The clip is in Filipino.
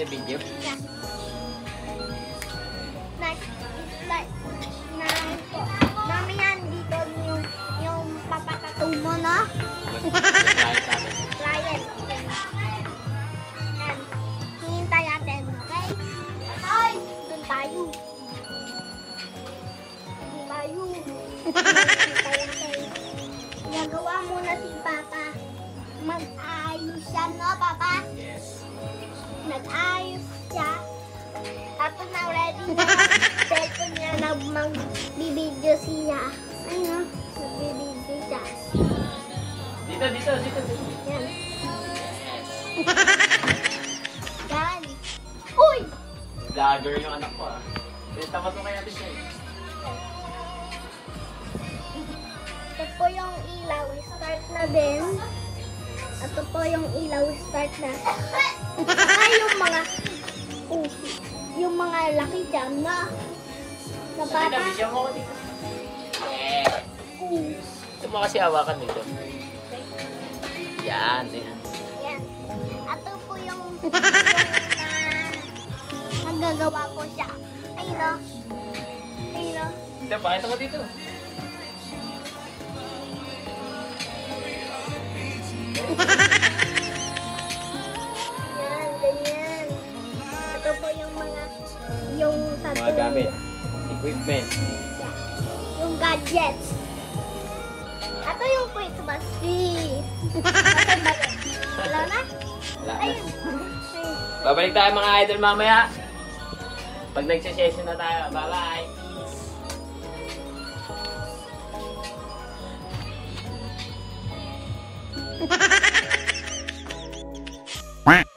video? Yeah. Mamaya dito yung papatato mo, no? Ryan. Yan. Hihintay natin, okay? Ay! Doon tayo. Doon tayo. Hihintay natin. Gagawa muna si Papa. Mag-ayos siya, no, Papa? Yes. Nag-ayos siya. Tapos na ready na. Cellphone niya na mag-video siya. Ayun, mag-video siya. Dito. Yan. Yes. Yan. Uy! Vlogger yung anak ko ah. Tama to kaya siya. Ito po yung ilaw. Start na din. Ito po yung ilaw. Start na. Ay, yung mga laki dyan na. Na bata. Video mo ko dito. Yeah. Ito mo kasi hawakan dito. Yan. Yan. Ito po yung nagagawa ko siya. Ayun o. Ayun o. Ito, pakita ko dito. Yan, ganyan. Ito po yung tattoo. Mga gamit. Equipment. Yeah. Yung gadgets. Ito yung Christmas tree. Wala na? Wala na. Ayun. Babalik tayo mga idol mamaya. Pag nagsisession na tayo. Bye-bye. Quack.